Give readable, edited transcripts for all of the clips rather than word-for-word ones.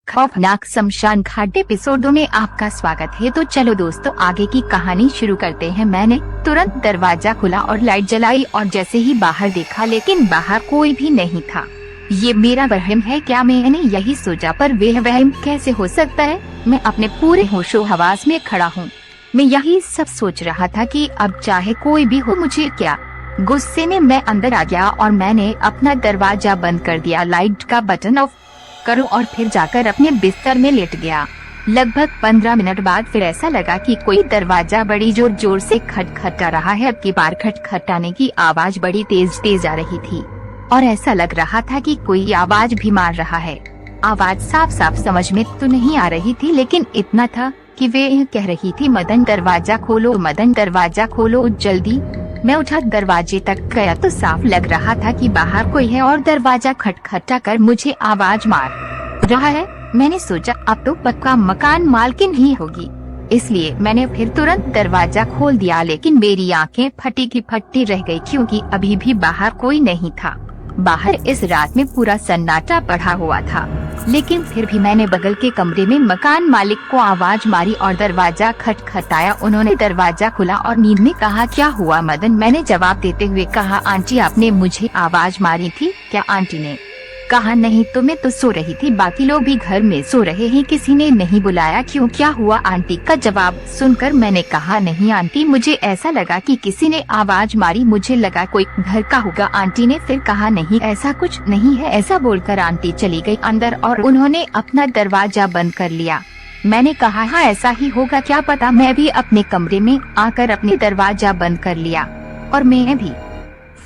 खौफनाक शमशान घाट एपिसोडों में आपका स्वागत है। तो चलो दोस्तों, आगे की कहानी शुरू करते हैं। मैंने तुरंत दरवाजा खोला और लाइट जलाई और जैसे ही बाहर देखा, लेकिन बाहर कोई भी नहीं था। ये मेरा वहम है क्या? मैंने यही सोचा, पर वह वहम कैसे हो सकता है? मैं अपने पूरे होशो हवास में खड़ा हूँ। मैं यही सब सोच रहा था कि अब चाहे कोई भी हो, मुझे क्या। गुस्से में मैं अंदर आ गया और मैंने अपना दरवाजा बंद कर दिया, लाइट का बटन ऑफ करो और फिर जाकर अपने बिस्तर में लेट गया। लगभग 15 मिनट बाद फिर ऐसा लगा कि कोई दरवाजा बड़ी जोर जोर से खटखटा रहा है। अब की बार खटखटाने की आवाज बड़ी तेज तेज आ रही थी और ऐसा लग रहा था कि कोई आवाज भी मार रहा है। आवाज साफ साफ समझ में तो नहीं आ रही थी, लेकिन इतना था कि वे कह रही थी, मदन दरवाजा खोलो, मदन दरवाजा खोलो जल्दी। मैं उठा दरवाजे तक गया तो साफ लग रहा था कि बाहर कोई है और दरवाजा खटखटा कर मुझे आवाज मार रहा है। मैंने सोचा अब तो पक्का मकान मालकिन ही होगी, इसलिए मैंने फिर तुरंत दरवाजा खोल दिया। लेकिन मेरी आंखें फटी की फटी रह गई, क्योंकि अभी भी बाहर कोई नहीं था। बाहर इस रात में पूरा सन्नाटा पड़ा हुआ था, लेकिन फिर भी मैंने बगल के कमरे में मकान मालिक को आवाज मारी और दरवाजा खटखटाया। उन्होंने दरवाजा खोला और नींद में कहा, क्या हुआ मदन? मैंने जवाब देते हुए कहा, आंटी आपने मुझे आवाज मारी थी क्या? आंटी ने कहा, नहीं तो मैं तो सो रही थी, बाकी लोग भी घर में सो रहे हैं, किसी ने नहीं बुलाया क्यों? क्या हुआ? आंटी का जवाब सुनकर मैंने कहा, नहीं आंटी, मुझे ऐसा लगा कि किसी ने आवाज मारी, मुझे लगा कोई घर का होगा। आंटी ने फिर कहा, नहीं ऐसा कुछ नहीं है। ऐसा बोलकर आंटी चली गई अंदर और उन्होंने अपना दरवाजा बंद कर लिया। मैंने कहा, हाँ ऐसा ही होगा, क्या पता। मैं भी अपने कमरे में आकर अपने दरवाजा बंद कर लिया और मैं भी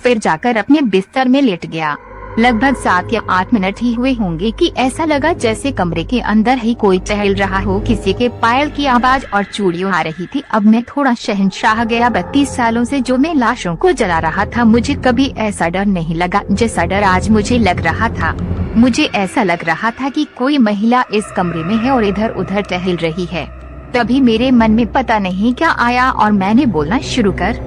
फिर जाकर अपने बिस्तर में लेट गया। लगभग 7 या 8 मिनट ही हुए होंगे कि ऐसा लगा जैसे कमरे के अंदर ही कोई टहल रहा हो। किसी के पायल की आवाज और चूड़ियों आ रही थी। अब मैं थोड़ा शहंशाह गया। 32 सालों से जो मैं लाशों को जला रहा था, मुझे कभी ऐसा डर नहीं लगा जैसा डर आज मुझे लग रहा था। मुझे ऐसा लग रहा था कि कोई महिला इस कमरे में है और इधर उधर टहल रही है। तभी मेरे मन में पता नहीं क्या आया और मैंने बोलना शुरू कर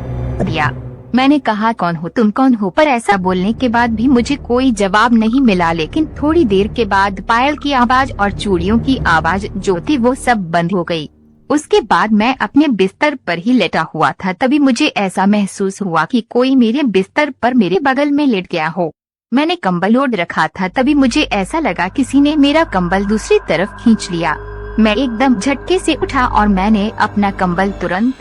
दिया। मैंने कहा, कौन हो तुम, कौन हो? पर ऐसा बोलने के बाद भी मुझे कोई जवाब नहीं मिला। लेकिन थोड़ी देर के बाद पायल की आवाज और चूड़ियों की आवाज जो थी वो सब बंद हो गई। उसके बाद मैं अपने बिस्तर पर ही लेटा हुआ था। तभी मुझे ऐसा महसूस हुआ कि कोई मेरे बिस्तर पर मेरे बगल में लेट गया हो। मैंने कंबल ओढ़ रखा था, तभी मुझे ऐसा लगा किसी ने मेरा कंबल दूसरी तरफ खींच लिया। मैं एकदम झटके से उठा और मैंने अपना कंबल तुरंत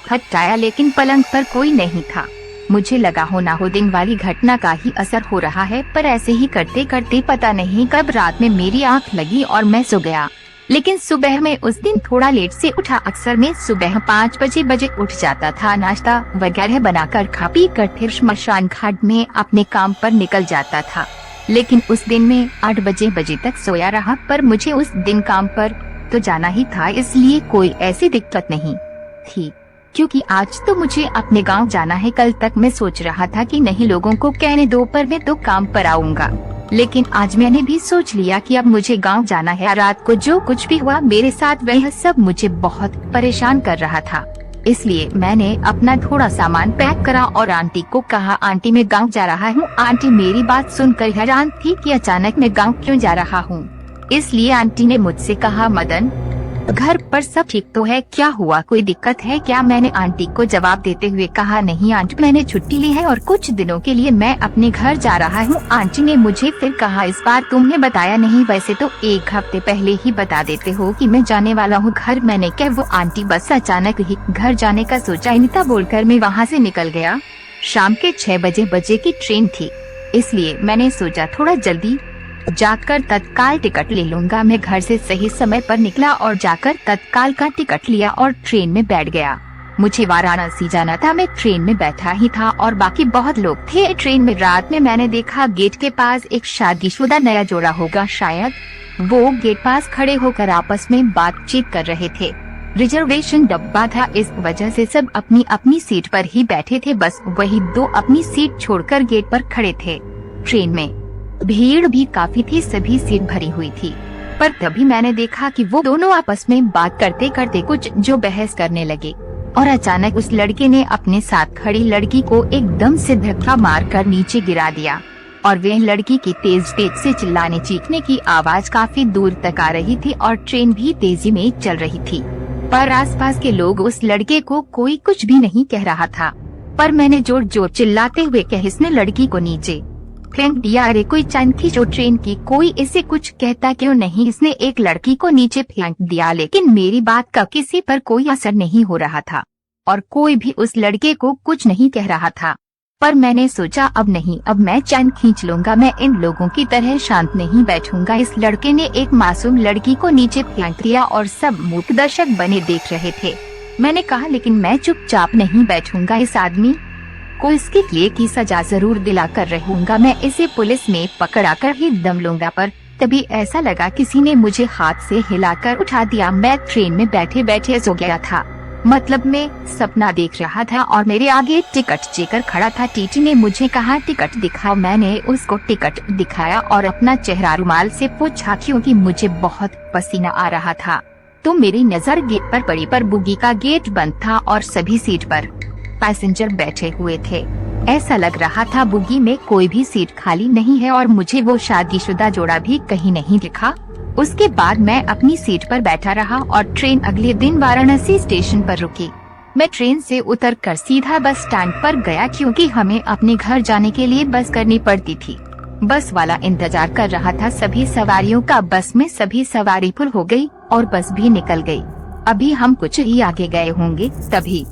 हटाया, लेकिन पलंग पर कोई नहीं था। मुझे लगा हो ना हो दिन वाली घटना का ही असर हो रहा है, पर ऐसे ही करते करते पता नहीं कब रात में मेरी आंख लगी और मैं सो गया। लेकिन सुबह में उस दिन थोड़ा लेट से उठा। अक्सर मैं सुबह 5 बजे उठ जाता था, नाश्ता वगैरह बनाकर खा पी कर फिर श्मशान घाट में अपने काम पर निकल जाता था। लेकिन उस दिन मैं 8 बजे तक सोया रहा, पर मुझे उस दिन काम पर तो जाना ही था, इसलिए कोई ऐसी दिक्कत नहीं थी, क्योंकि आज तो मुझे अपने गांव जाना है। कल तक मैं सोच रहा था कि नहीं, लोगों को कहने दो, पर मैं तो काम पर आऊंगा। लेकिन आज मैंने भी सोच लिया कि अब मुझे गांव जाना है। रात को जो कुछ भी हुआ मेरे साथ, वह सब मुझे बहुत परेशान कर रहा था। इसलिए मैंने अपना थोड़ा सामान पैक करा और आंटी को कहा, आंटी मैं गाँव जा रहा हूँ। आंटी मेरी बात सुनकर हैरान थी कि अचानक मैं गाँव क्यों जा रहा हूँ। इसलिए आंटी ने मुझसे कहा, मदन घर पर सब ठीक तो है? क्या हुआ, कोई दिक्कत है क्या? मैंने आंटी को जवाब देते हुए कहा, नहीं आंटी, मैंने छुट्टी ली है और कुछ दिनों के लिए मैं अपने घर जा रहा हूँ। आंटी ने मुझे फिर कहा, इस बार तुमने बताया नहीं, वैसे तो 1 हफ्ते पहले ही बता देते हो कि मैं जाने वाला हूँ घर। मैंने क्या वो आंटी, बस अचानक ही घर जाने का सोचा। इतना बोलकर मैं वहाँ से निकल गया। शाम के 6 बजे की ट्रेन थी, इसलिए मैंने सोचा थोड़ा जल्दी जाकर तत्काल टिकट ले लूंगा। मैं घर से सही समय पर निकला और जाकर तत्काल का टिकट लिया और ट्रेन में बैठ गया। मुझे वाराणसी जाना था। मैं ट्रेन में बैठा ही था और बाकी बहुत लोग थे ट्रेन में। रात में मैंने देखा गेट के पास एक शादीशुदा नया जोड़ा होगा शायद, वो गेट पास खड़े होकर आपस में बातचीत कर रहे थे। रिजर्वेशन डब्बा था, इस वजह से सब अपनी अपनी सीट पर ही बैठे थे। बस वही 2 अपनी सीट छोड़कर गेट पर खड़े थे। ट्रेन में भीड़ भी काफी थी, सभी सीट भरी हुई थी। पर तभी मैंने देखा कि वो दोनों आपस में बात करते करते कुछ जो बहस करने लगे और अचानक उस लड़के ने अपने साथ खड़ी लड़की को एकदम से धक्का मारकर नीचे गिरा दिया। और वह लड़की की तेज तेज से चिल्लाने चीखने की आवाज काफी दूर तक आ रही थी और ट्रेन भी तेजी में चल रही थी। पर आसपास के लोग उस लड़के को कोई कुछ भी नहीं कह रहा था। पर मैंने जोर जोर चिल्लाते हुए कहा, इसने लड़की को नीचे फेंक दिया। अरे कोई चैन थी जो ट्रेन की, कोई इसे कुछ कहता क्यों नहीं। इसने एक लड़की को नीचे फेंक दिया, लेकिन मेरी बात का किसी पर कोई असर नहीं हो रहा था और कोई भी उस लड़के को कुछ नहीं कह रहा था। पर मैंने सोचा अब नहीं, अब मैं चैन खींच लूंगा, मैं इन लोगों की तरह शांत नहीं बैठूंगा। इस लड़के ने एक मासूम लड़की को नीचे फेंक दिया और सब मूक दर्शक बने देख रहे थे। मैंने कहा, लेकिन मैं चुपचाप नहीं बैठूंगा, इस आदमी को इसके लिए की सजा जरूर दिला कर रहूंगा। मैं इसे पुलिस में पकड़ा कर ही दम लूंगा। पर तभी ऐसा लगा किसी ने मुझे हाथ से हिलाकर उठा दिया। मैं ट्रेन में बैठे बैठे सो गया था, मतलब मैं सपना देख रहा था और मेरे आगे टिकट चेकर खड़ा था। टीटी ने मुझे कहा, टिकट दिखाओ। मैंने उसको टिकट दिखाया और अपना चेहरा रुमाल से पोंछा, क्योंकि मुझे बहुत पसीना आ रहा था। तो मेरी नजर गेट पर पड़ी, पर बोगी का गेट बंद था और सभी सीट पर पैसेंजर बैठे हुए थे। ऐसा लग रहा था बोगी में कोई भी सीट खाली नहीं है और मुझे वो शादीशुदा जोड़ा भी कहीं नहीं दिखा। उसके बाद मैं अपनी सीट पर बैठा रहा और ट्रेन अगले दिन वाराणसी स्टेशन पर रुकी। मैं ट्रेन से उतरकर सीधा बस स्टैंड पर गया, क्योंकि हमें अपने घर जाने के लिए बस करनी पड़ती थी। बस वाला इंतजार कर रहा था सभी सवारियों का। बस में सभी सवारी फुल हो गई और बस भी निकल गई। अभी हम कुछ ही आगे गए होंगे, तभी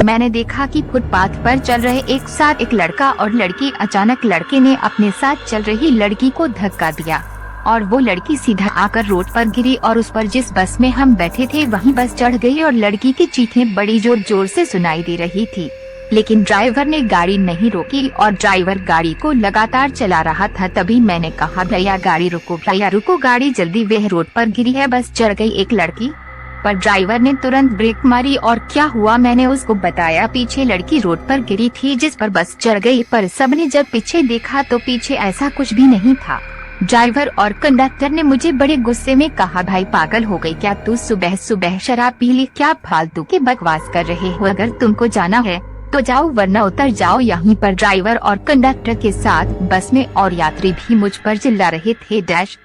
मैंने देखा कि फुटपाथ पर चल रहे एक साथ एक लड़का और लड़की। अचानक लड़के ने अपने साथ चल रही लड़की को धक्का दिया और वो लड़की सीधा आकर रोड पर गिरी और उस पर जिस बस में हम बैठे थे वहीं बस चढ़ गई और लड़की की चीखें बड़ी जोर जोर से सुनाई दे रही थी। लेकिन ड्राइवर ने गाड़ी नहीं रोकी और ड्राइवर गाड़ी को लगातार चला रहा था। तभी मैंने कहा, भैया गाड़ी रुको, भैया रुको गाड़ी जल्दी, वह रोड पर गिरी है, बस चढ़ गई एक लड़की। पर ड्राइवर ने तुरंत ब्रेक मारी और क्या हुआ मैंने उसको बताया। पीछे लड़की रोड पर गिरी थी जिस पर बस चढ़ गई, पर सबने जब पीछे देखा तो पीछे ऐसा कुछ भी नहीं था। ड्राइवर और कंडक्टर ने मुझे बड़े गुस्से में कहा, भाई पागल हो गई क्या तू, सुबह सुबह शराब पी ली क्या, फालतू के बकवास कर रहे हो। अगर तुमको जाना है तो जाओ वरना उतर जाओ यहीं पर। ड्राइवर और कंडक्टर के साथ बस में और यात्री भी मुझ पर चिल्ला रहे थे, डैश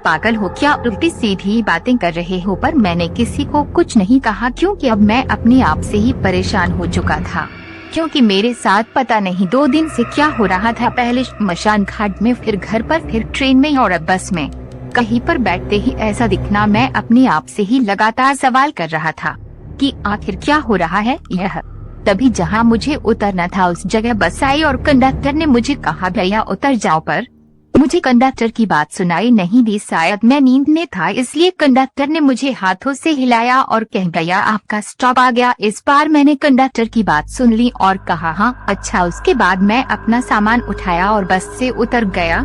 पागल हो क्या, उल्टी सीधी बातें कर रहे हो। पर मैंने किसी को कुछ नहीं कहा, क्योंकि अब मैं अपने आप से ही परेशान हो चुका था। क्योंकि मेरे साथ पता नहीं 2 दिन से क्या हो रहा था, पहले श्मशान घाट में, फिर घर पर, फिर ट्रेन में और अब बस में। कहीं पर बैठते ही ऐसा दिखना। मैं अपने आप से ही लगातार सवाल कर रहा था कि आखिर क्या हो रहा है यह। तभी जहां मुझे उतरना था उस जगह बस आई और कंडक्टर ने मुझे कहा, भैया उतर जाओ। पर मुझे कंडक्टर की बात सुनाई नहीं दी, शायद मैं नींद में था, इसलिए कंडक्टर ने मुझे हाथों से हिलाया और कह गया, आपका स्टॉप आ गया। इस बार मैंने कंडक्टर की बात सुन ली और कहा, हाँ अच्छा। उसके बाद मैं अपना सामान उठाया और बस से उतर गया।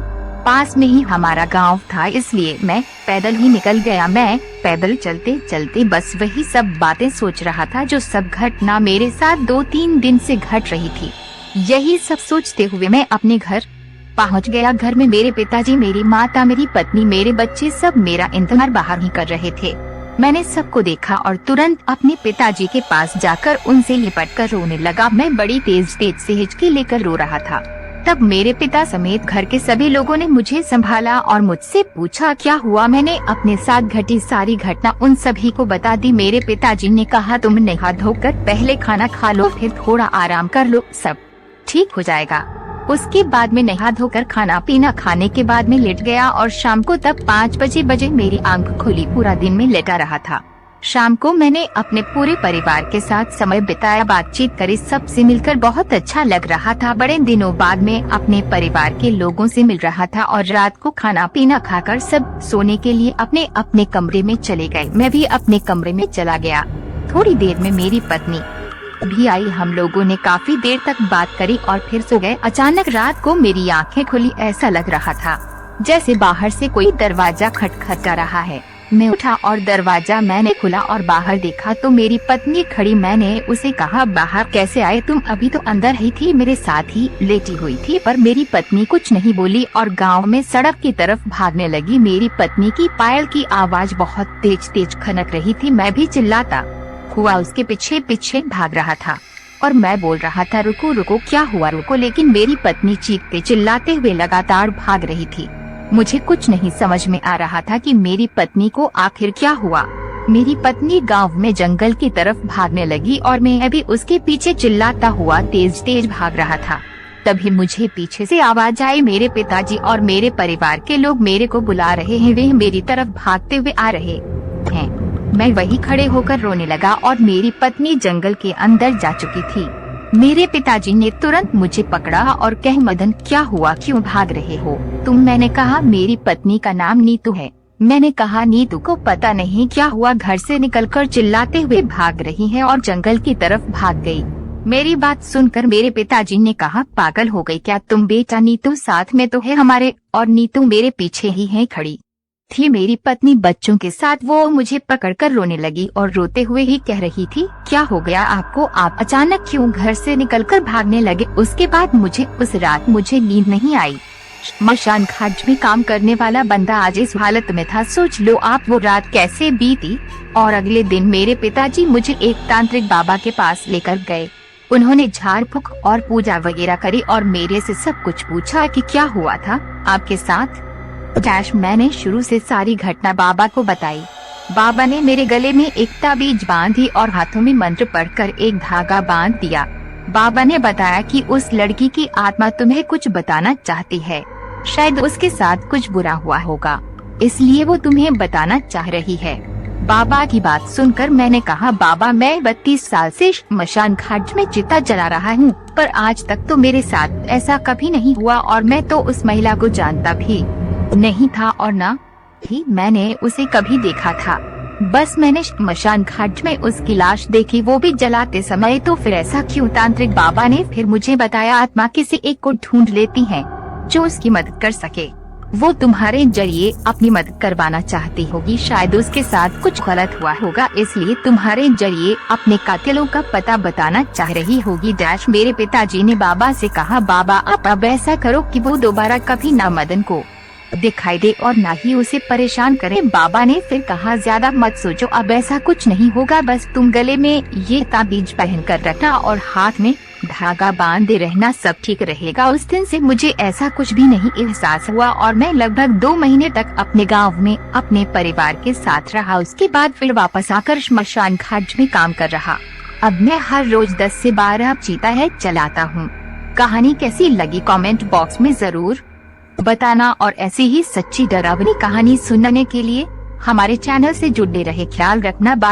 पास में ही हमारा गांव था, इसलिए मैं पैदल ही निकल गया। मैं पैदल चलते चलते बस वही सब बातें सोच रहा था जो सब घटना मेरे साथ 2-3 दिन से घट रही थी। यही सब सोचते हुए मैं अपने घर पहुंच गया। घर में मेरे पिताजी, मेरी माता, मेरी पत्नी, मेरे बच्चे सब मेरा इंतजार बाहर ही कर रहे थे। मैंने सबको देखा और तुरंत अपने पिताजी के पास जाकर उनसे लिपट कर रोने लगा। मैं बड़ी तेज तेज से हिचकी लेकर रो रहा था। तब मेरे पिता समेत घर के सभी लोगों ने मुझे संभाला और मुझसे पूछा क्या हुआ। मैंने अपने साथ घटी सारी घटना उन सभी को बता दी। मेरे पिताजी ने कहा, तुम नहा धोकर पहले खाना खा लो, फिर थोड़ा आराम कर लो, सब ठीक हो जाएगा। उसके बाद में नहा धोकर खाना पीना खाने के बाद में लेट गया और शाम को तब 5 बजे मेरी आंख खुली। पूरा दिन में लेटा रहा था। शाम को मैंने अपने पूरे परिवार के साथ समय बिताया, बातचीत करी, सबसे मिलकर बहुत अच्छा लग रहा था। बड़े दिनों बाद में अपने परिवार के लोगों से मिल रहा था और रात को खाना पीना खाकर सब सोने के लिए अपने अपने कमरे में चले गए। मैं भी अपने कमरे में चला गया। थोड़ी देर में मेरी पत्नी भी आई। हम लोगों ने काफी देर तक बात करी और फिर सो गए। अचानक रात को मेरी आंखें खुली, ऐसा लग रहा था जैसे बाहर से कोई दरवाजा खटखटा रहा है। मैं उठा और दरवाजा मैंने खुला और बाहर देखा तो मेरी पत्नी खड़ी। मैंने उसे कहा, बाहर कैसे आए तुम, अभी तो अंदर ही थी, मेरे साथ ही लेटी हुई थी। पर मेरी पत्नी कुछ नहीं बोली और गांव में सड़क की तरफ भागने लगी। मेरी पत्नी की पायल की आवाज बहुत तेज तेज खनक रही थी। मैं भी चिल्लाता हुआ उसके पीछे पीछे भाग रहा था और मैं बोल रहा था रुको रुको क्या हुआ रुको, लेकिन मेरी पत्नी चीखते चिल्लाते हुए लगातार भाग रही थी। मुझे कुछ नहीं समझ में आ रहा था कि मेरी पत्नी को आखिर क्या हुआ। मेरी पत्नी गांव में जंगल की तरफ भागने लगी और मैं भी उसके पीछे चिल्लाता हुआ तेज तेज भाग रहा था। तभी मुझे पीछे से आवाज आई, मेरे पिताजी और मेरे परिवार के लोग मेरे को बुला रहे हैं, वे मेरी तरफ भागते हुए आ रहे हैं। मैं वहीं खड़े होकर रोने लगा और मेरी पत्नी जंगल के अंदर जा चुकी थी। मेरे पिताजी ने तुरंत मुझे पकड़ा और कहे मदन क्या हुआ, क्यों भाग रहे हो तुम? मैंने कहा मेरी पत्नी का नाम नीतू है। मैंने कहा नीतू को पता नहीं क्या हुआ, घर से निकलकर चिल्लाते हुए भाग रही है और जंगल की तरफ भाग गई। मेरी बात सुनकर मेरे पिताजी ने कहा पागल हो गई क्या तुम बेटा, नीतू साथ में तो है हमारे, और नीतू मेरे पीछे ही है खड़ी थी मेरी पत्नी बच्चों के साथ। वो मुझे पकड़कर रोने लगी और रोते हुए ही कह रही थी क्या हो गया आपको, आप अचानक क्यों घर से निकलकर भागने लगे? उसके बाद उस रात मुझे नींद नहीं आई। स्मशान घाट में काम करने वाला बंदा आज इस हालत में था, सोच लो आप वो रात कैसे बीती। और अगले दिन मेरे पिताजी मुझे एक तांत्रिक बाबा के पास लेकर गए। उन्होंने झाड़ फूक और पूजा वगैरह करी और मेरे से सब कुछ पूछा कि क्या हुआ था आपके साथ। मैंने शुरू से सारी घटना बाबा को बताई। बाबा ने मेरे गले में एक ताबीज बांधी और हाथों में मंत्र पढ़कर एक धागा बांध दिया। बाबा ने बताया कि उस लड़की की आत्मा तुम्हें कुछ बताना चाहती है, शायद उसके साथ कुछ बुरा हुआ होगा, इसलिए वो तुम्हें बताना चाह रही है। बाबा की बात सुनकर मैंने कहा बाबा मैं 32 साल से स्मशान घाट में चिता जला रहा हूँ, पर आज तक तो मेरे साथ ऐसा कभी नहीं हुआ और मैं तो उस महिला को जानता भी नहीं था और न ही मैंने उसे कभी देखा था। बस मैंने स्मशान घाट में उसकी लाश देखी, वो भी जलाते समय। तो फिर ऐसा क्यों? तांत्रिक बाबा ने फिर मुझे बताया आत्मा किसी एक को ढूंढ लेती है जो उसकी मदद कर सके। वो तुम्हारे जरिए अपनी मदद करवाना चाहती होगी, शायद उसके साथ कुछ गलत हुआ होगा, इसलिए तुम्हारे जरिए अपने कातिलों का पता बताना चाह रही होगी। मेरे पिताजी ने बाबा से कहा बाबा आप अब ऐसा करो कि वो दोबारा कभी ना मदन को दिखाई दे और ना ही उसे परेशान करे। बाबा ने फिर कहा ज्यादा मत सोचो, अब ऐसा कुछ नहीं होगा, बस तुम गले में ये ताबीज पहन कर रखना और हाथ में धागा बांधे रहना, सब ठीक रहेगा। उस दिन से मुझे ऐसा कुछ भी नहीं एहसास हुआ और मैं लगभग 2 महीने तक अपने गांव में अपने परिवार के साथ रहा। उसके बाद फिर वापस आकर स्मशान घाट में काम कर रहा। अब मैं हर रोज 10 से 12 चीता है चलाता हूँ। कहानी कैसी लगी कमेंट बॉक्स में जरूर बताना और ऐसी ही सच्ची डरावनी कहानी सुनने के लिए हमारे चैनल से जुड़े रहे। ख्याल रखना, बाय।